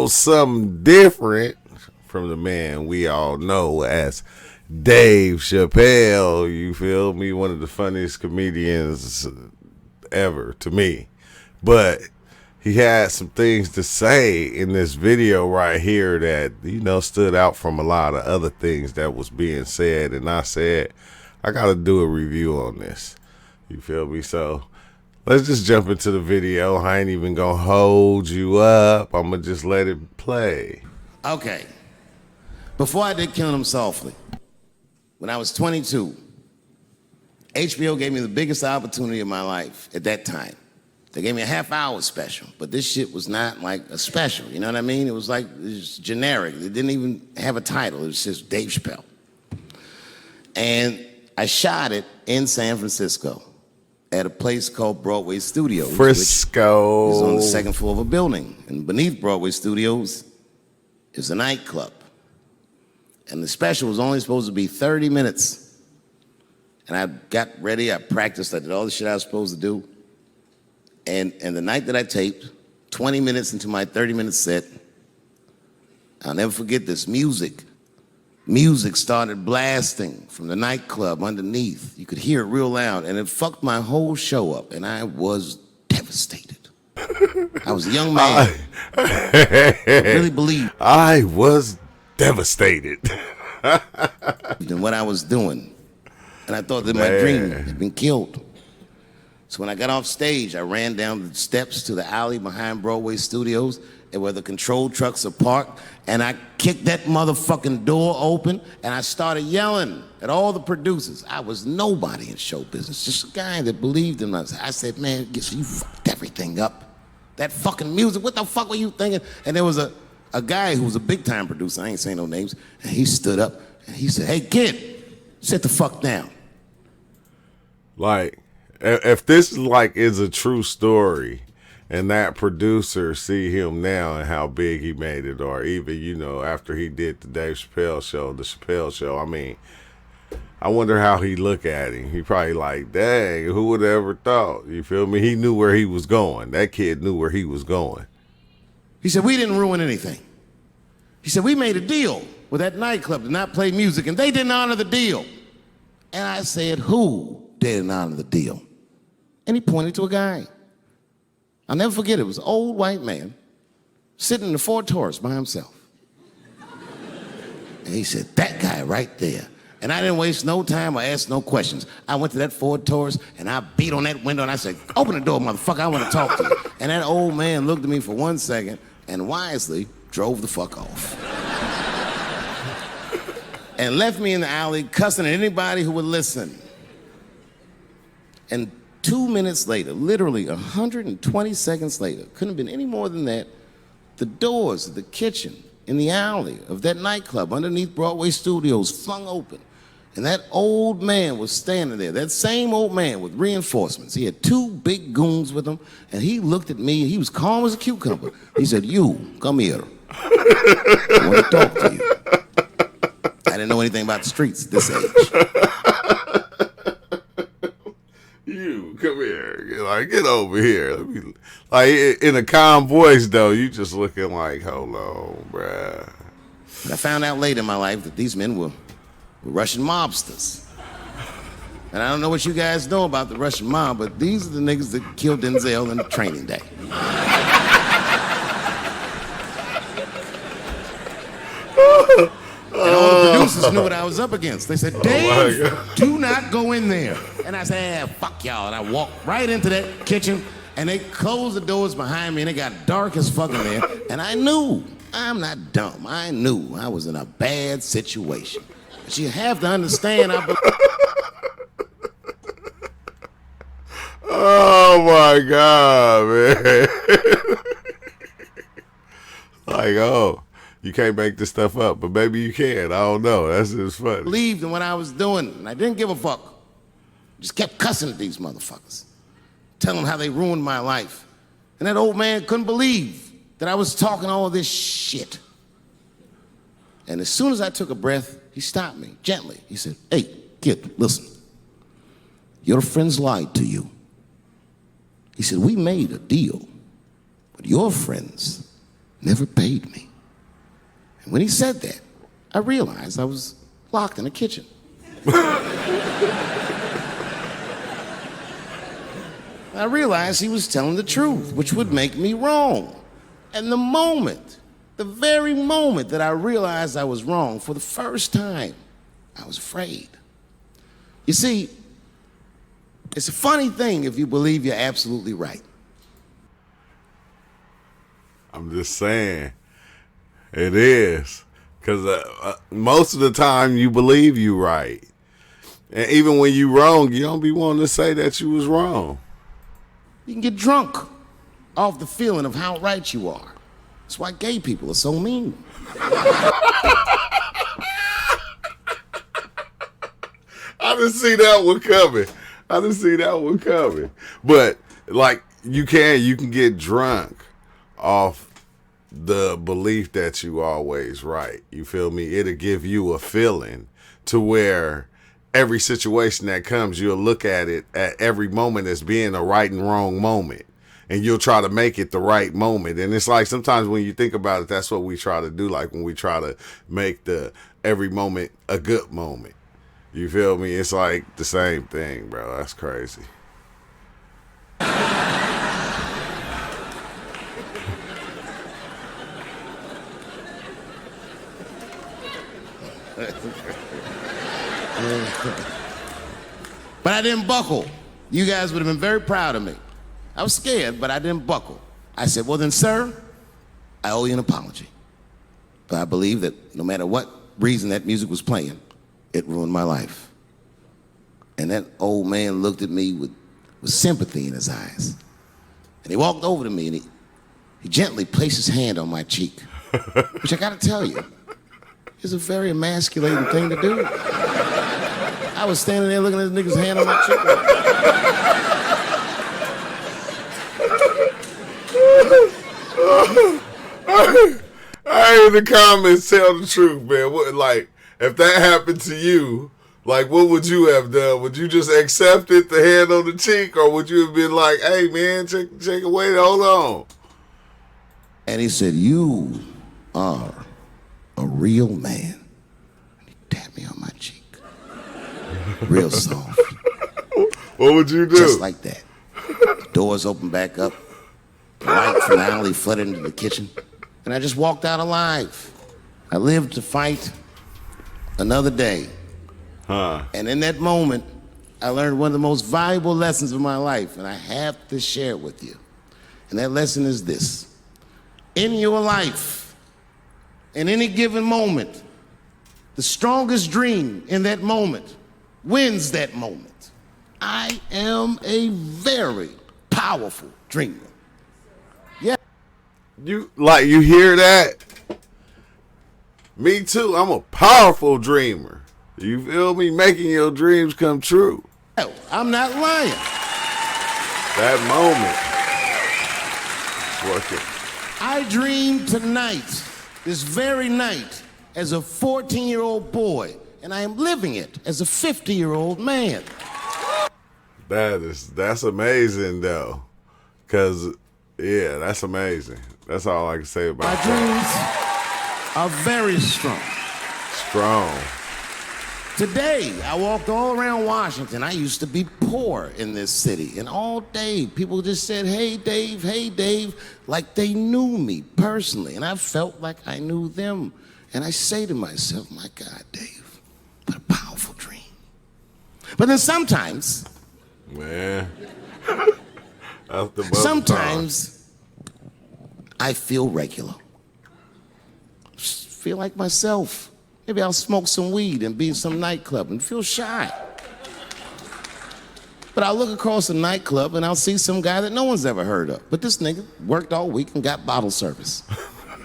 Something different from the man we all know as Dave Chappelle. You feel me? One of the funniest comedians ever to me. But he had some things to say in this video right here that, stood out from a lot of other things that was being said. And I said, I got to do a review on this. You feel me? So let's just jump into the video. I ain't even going to hold you up. I'm going to just let it play. Okay. Before I did Killing Him Softly, when I was 22, HBO gave me the biggest opportunity of my life at that time. They gave me a half-hour special, but this shit was not like a special, you know what I mean? It was like, it was generic. It didn't even have a title. It was just Dave Chappelle. And I shot it in San Francisco at a place called Broadway Studios. Frisco. Which is on the second floor of a building. And beneath Broadway Studios is a nightclub. And the special was only supposed to be 30 minutes. And I got ready, I practiced, I did all the shit I was supposed to do. And the night that I taped, 20 minutes into my 30-minute set, I'll never forget this, music started blasting from the nightclub underneath. You could hear it real loud, and it fucked my whole show up, and I was devastated. I was a young man. I really believed. I was devastated. In what I was doing. And I thought that my dream had been killed. So when I got off stage, I ran down the steps to the alley behind Broadway Studios and where the control trucks are parked, and I kicked that motherfucking door open, and I started yelling at all the producers. I was nobody in show business, just a guy that believed in us. I said, man, you fucked everything up. That fucking music, what the fuck were you thinking? And there was a guy who was a big-time producer, I ain't saying no names, and he stood up, and he said, hey, kid, sit the fuck down. Like, if this is a true story and that producer see him now and how big he made it, or even, after he did the Dave Chappelle show, the Chappelle show, I mean, I wonder how he look at him. He probably like, dang, who would have ever thought? You feel me? He knew where he was going. That kid knew where he was going. He said, we didn't ruin anything. He said, we made a deal with that nightclub to not play music, and they didn't honor the deal. And I said, who didn't honor the deal? And he pointed to a guy. I'll never forget it. It was an old white man sitting in the Ford Taurus by himself. And he said, that guy right there. And I didn't waste no time or ask no questions. I went to that Ford Taurus and I beat on that window and I said, open the door, motherfucker, I want to talk to you. And that old man looked at me for 1 second and wisely drove the fuck off. And left me in the alley cussing at anybody who would listen. And 2 minutes later, literally 120 seconds later, couldn't have been any more than that, the doors of the kitchen in the alley of that nightclub underneath Broadway Studios flung open. And that old man was standing there, that same old man with reinforcements. He had 2 big goons with him, and he looked at me, and he was calm as a cucumber. He said, you, come here. I want to talk to you. I didn't know anything about the streets at this age. You, come here. Like, get over here. Let me, like, in a calm voice, though, you just looking like, hold on, bruh. I found out later in my life that these men were Russian mobsters. And I don't know what you guys know about the Russian mob, but these are the niggas that killed Denzel in the Training Day. And all the producers knew what I was up against. They said, Dave, do not go in there. And I said, fuck y'all. And I walked right into that kitchen, and they closed the doors behind me, and it got dark as fuck in there. And I knew, I'm not dumb, I knew I was in a bad situation. But you have to understand, oh my God, man. Like, oh, you can't make this stuff up, but maybe you can. I don't know. That's just funny. Believed in what I was doing, and I didn't give a fuck. Just kept cussing at these motherfuckers, telling them how they ruined my life. And that old man couldn't believe that I was talking all this shit. And as soon as I took a breath, he stopped me gently. He said, hey, kid, listen. Your friends lied to you. He said, we made a deal, but your friends never paid me. And when he said that, I realized I was locked in the kitchen. I realized he was telling the truth, which would make me wrong. And the very moment that I realized I was wrong, for the first time, I was afraid. You see, it's a funny thing if you believe you're absolutely right. I'm just saying, it is. Because most of the time you believe you right. And even when you wrong, you don't be wanting to say that you was wrong. You can get drunk off the feeling of how right you are. That's why gay people are so mean. I didn't see that one coming. But like you can get drunk off the belief that you always right. You feel me? It'll give you a feeling to where every situation that comes, you'll look at it at every moment as being a right and wrong moment. And you'll try to make it the right moment. And it's like sometimes when you think about it, that's what we try to do. Like when we try to make every moment a good moment. You feel me? It's like the same thing, bro. That's crazy. But I didn't buckle. You guys would have been very proud of me. I was scared, but I didn't buckle. I said, well then, sir, I owe you an apology. But I believe that no matter what reason that music was playing, it ruined my life. And that old man looked at me with sympathy in his eyes. And he walked over to me and he gently placed his hand on my cheek, which I gotta tell you, is a very emasculating thing to do. I was standing there looking at this nigga's hand on my cheek. I in the comments tell the truth, man. What, like, if that happened to you, like, what would you have done? Would you just accepted the hand on the cheek, or would you have been like, "Hey, man, check it, wait, hold on"? And he said, "You are a real man." And he tapped me on my cheek, real soft. What would you do? Just like that. The doors opened back up. The light from the alley flooded into the kitchen. And I just walked out alive. I lived to fight another day. And in that moment, I learned one of the most valuable lessons of my life, and I have to share it with you. And that lesson is this. In your life, in any given moment, the strongest dream in that moment wins that moment. I am a very powerful dreamer. Yeah. You hear that? Me too. I'm a powerful dreamer. You feel me? Making your dreams come true. I'm not lying. That moment. Working. I dreamed tonight, this very night, as a 14-year-old boy, and I am living it as a 50-year-old man. That's amazing though. Cause yeah, that's amazing. That's all I can say about My dreams are very strong. Strong. Today, I walked all around Washington. I used to be poor in this city, and all day people just said, hey, Dave, like they knew me personally, and I felt like I knew them. And I say to myself, my God, Dave, what a powerful dream. But then sometimes, man, sometimes I feel regular. Just feel like myself. Maybe I'll smoke some weed and be in some nightclub and feel shy. But I'll look across the nightclub and I'll see some guy that no one's ever heard of. But this nigga worked all week and got bottle service.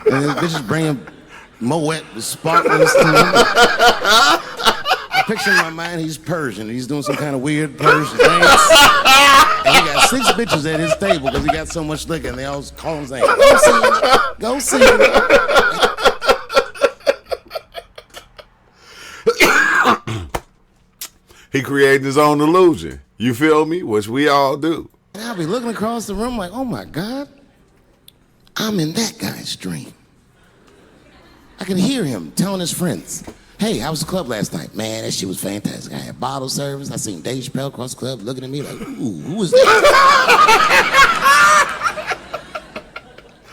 And then bitches bring him Moet with sparklers. I picture in my mind he's Persian. He's doing some kind of weird Persian dance. And he got 6 bitches at his table because he got so much liquor and they all call him saying, go see him, go see him. He created his own illusion. You feel me? Which we all do. And I'll be looking across the room like, oh my God, I'm in that guy's dream. I can hear him telling his friends, hey, how was the club last night? Man, that shit was fantastic. I had bottle service. I seen Dave Chappelle across the club looking at me like, ooh, who is that?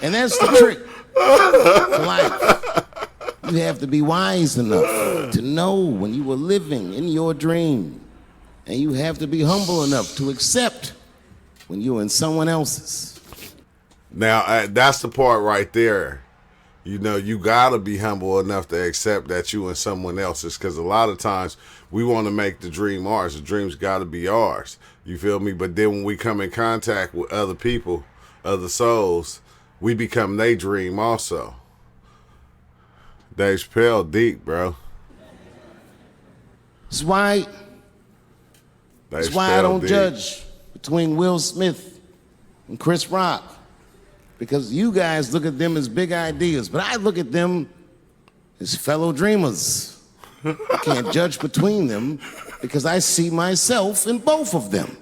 And that's the trick to life. You have to be wise enough to know when you were living in your dream. And you have to be humble enough to accept when you're in someone else's. Now, that's the part right there. You know, you gotta be humble enough to accept that you and someone else's, because a lot of times we want to make the dream ours. The dream's gotta be ours. You feel me? But then when we come in contact with other people, other souls, we become their dream also. Dave Chappelle deep, bro. That's why I don't judge between Will Smith and Chris Rock. Because you guys look at them as big ideas, but I look at them as fellow dreamers. I can't judge between them because I see myself in both of them.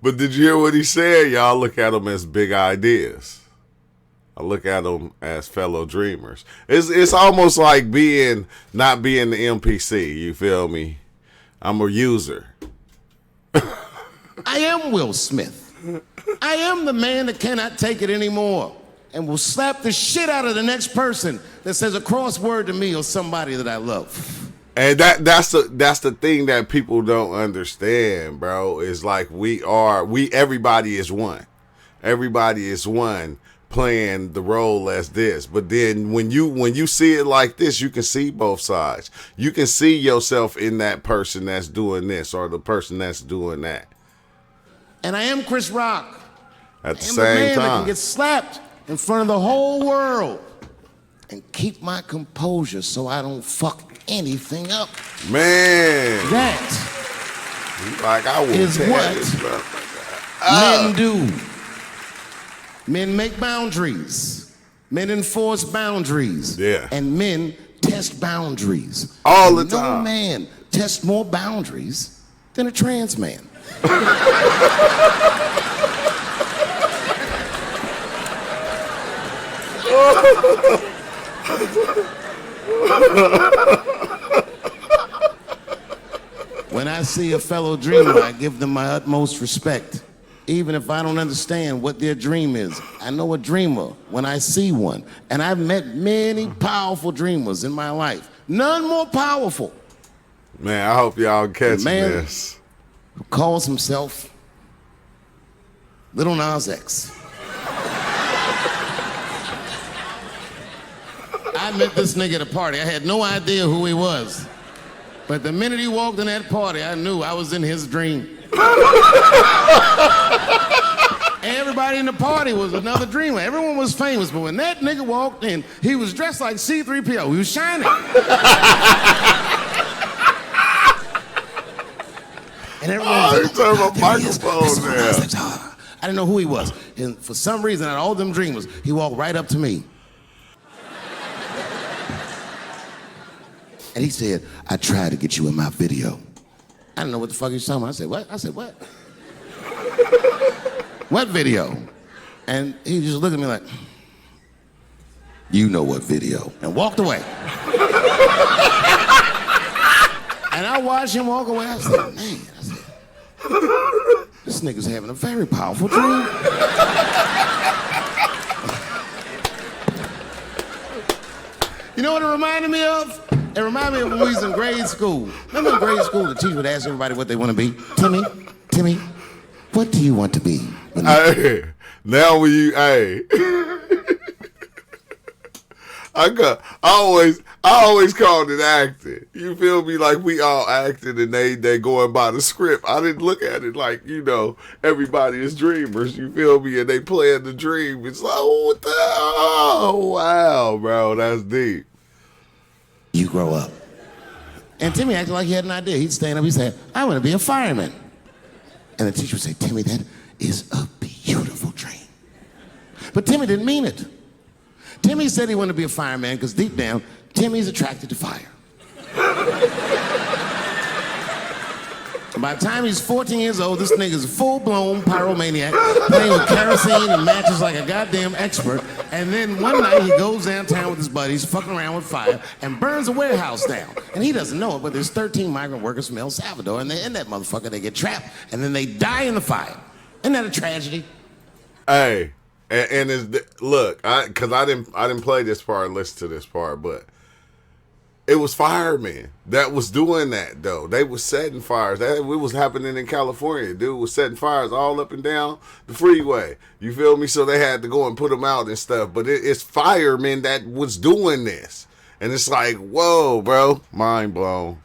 But did you hear what he said? Y'all look at them as big ideas. I look at them as fellow dreamers. It's almost like not being the NPC, you feel me? I'm a user. I am Will Smith. I am the man that cannot take it anymore and will slap the shit out of the next person that says a crossword to me or somebody that I love. And that's the thing that people don't understand, bro. Is like everybody is one. Everybody is one playing the role as this. But then when you see it like this, you can see both sides. You can see yourself in that person that's doing this or the person that's doing that. And I am Chris Rock. At the I am same the man time, that can get slapped in front of the whole world and keep my composure so I don't fuck anything up. Man, That like I will is what men do. Men make boundaries. Men enforce boundaries. Yeah. And men test boundaries. All the time. No man tests more boundaries than a trans man. When I see a fellow dreamer, I give them my utmost respect. Even if I don't understand what their dream is. I know a dreamer when I see one. And I've met many powerful dreamers in my life. None more powerful. Man, I hope y'all catch man this. Who calls himself LIL NAS X. I met this nigga at a party. I had no idea who he was. But the minute he walked in that party, I knew I was in his dream. Everybody in the party was another dreamer. Everyone was famous, but when that nigga walked in, he was dressed like C-3PO. He was shining. And everyone was turn my microphone down. I didn't know who he was. And for some reason, out of all them dreamers, he walked right up to me. And he said, I tried to get you in my video. I didn't know what the fuck he was talking about. I said, what? I said, what? What video? And he just looked at me like, you know what video, and walked away. And I watched him walk away. I said, man, this nigga's having a very powerful dream. You know what it reminded me of? It reminded me of when we was in grade school. Remember in grade school, the teacher would ask everybody what they want to be? Timmy, what do you want to be? Hey, now when you, hey. I always called it acting. You feel me? Like we all acting and they going by the script. I didn't look at it like, you know, everybody is dreamers. You feel me? And they playing the dream. It's like, oh, what the hell? Oh, wow, bro, that's deep. You grow up. And Timmy acted like he had an idea. He'd stand up, he'd say, I want to be a fireman. And the teacher would say, Timmy, that is a beautiful dream. But Timmy didn't mean it. Timmy said he wanted to be a fireman because deep down, Timmy's attracted to fire. By the time he's 14 years old, this nigga's a full-blown pyromaniac, playing with kerosene and matches like a goddamn expert. And then one night he goes downtown with his buddies, fucking around with fire, and burns a warehouse down. And he doesn't know it, but there's 13 migrant workers from El Salvador, and they're in that motherfucker. They get trapped, and then they die in the fire. Isn't that a tragedy? Hey, look, because I didn't play this part, listen to this part, but it was firemen that was doing that, though. They was setting fires. It was happening in California. Dude was setting fires all up and down the freeway. You feel me? So they had to go and put them out and stuff. But it's firemen that was doing this. And it's like, whoa, bro. Mind blown.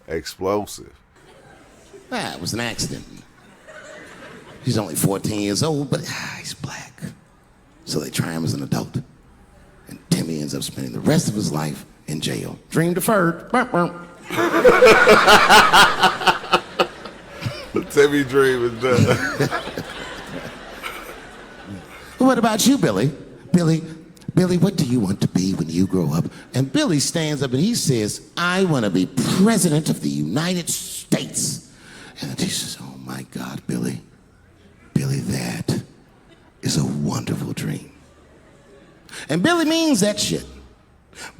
Explosive. It was an accident. He's only 14 years old, but he's black. So they try him as an adult. And Timmy ends up spending the rest of his life in jail. Dream deferred. The Timmy dream is done. What about you, Billy? Billy, what do you want to be when you grow up? And Billy stands up and he says, I want to be president of the United States. And the teacher says, oh my God, Billy, that is a wonderful dream. And Billy means that shit.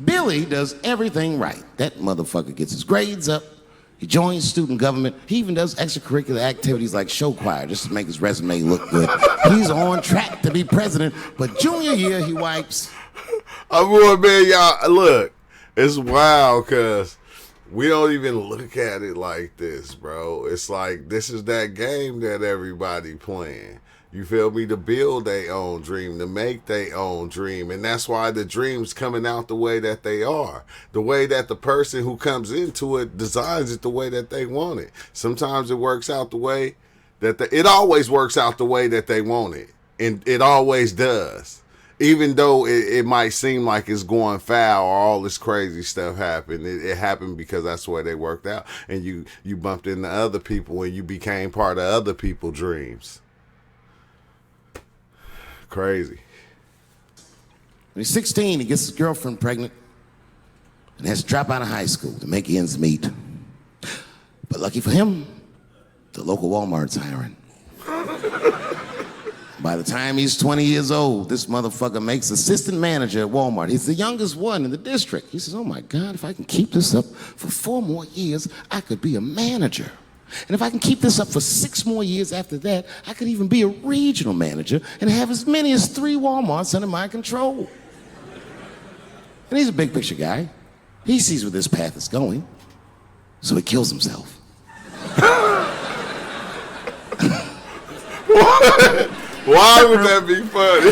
Billy does everything right. That motherfucker gets his grades up. He joins student government. He even does extracurricular activities like show choir just to make his resume look good. He's on track to be president, but junior year he wipes. I'm going, man, y'all, look, it's wild because we don't even look at it like this, bro. It's like this is that game that everybody playing. You feel me? To build their own dream, to make their own dream. And that's why the dream's coming out the way that they are. The way that the person who comes into it designs it the way that they want it. Sometimes it works out the way that it always works out the way that they want it. And it always does. Even though it might seem like it's going foul or all this crazy stuff happened, it happened because that's the way they worked out. And you bumped into other people and you became part of other people's dreams. Crazy. When he's 16, he gets his girlfriend pregnant and has to drop out of high school to make ends meet. But lucky for him, the local Walmart's hiring. By the time he's 20 years old, this motherfucker makes assistant manager at Walmart. He's the youngest one in the district. He says, oh my God, if I can keep this up for 4 more years, I could be a manager. And if I can keep this up for 6 more years after that, I could even be a regional manager and have as many as 3 Walmarts under my control. And he's a big picture guy. He sees where this path is going, so he kills himself. What? Why would that be funny?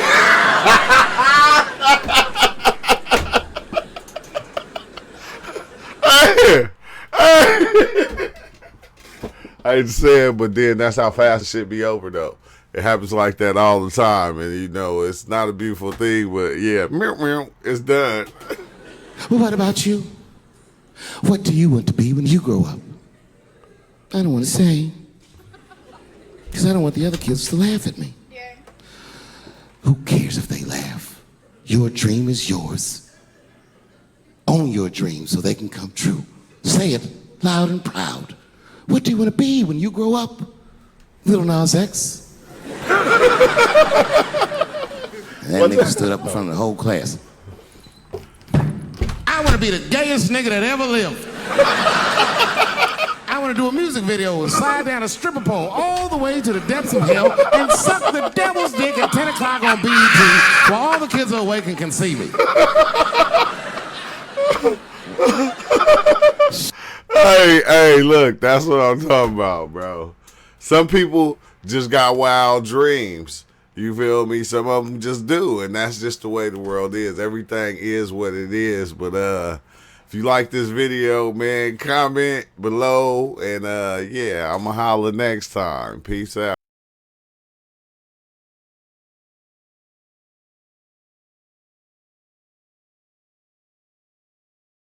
I ain't saying, but then that's how fast the shit be over, though. It happens like that all the time, and you know, it's not a beautiful thing, but yeah, it's done. Well, what about you? What do you want to be when you grow up? I don't want to say, because I don't want the other kids to laugh at me. Yeah. Who cares if they laugh? Your dream is yours. Own your dream so they can come true. Say it loud and proud. What do you want to be when you grow up? LIL NAS X. And that nigga stood up in front of the whole class. I want to be the gayest nigga that ever lived. I want to do a music video and slide down a stripper pole all the way to the depths of hell and suck the devil's dick at 10 o'clock on BET while all the kids are awake and can see me. Hey, look, that's what I'm talking about, bro. Some people just got wild dreams. You feel me? Some of them just do, and that's just the way the world is. Everything is what it is. But if you like this video, man, comment below, and yeah, I'ma holler next time. Peace out.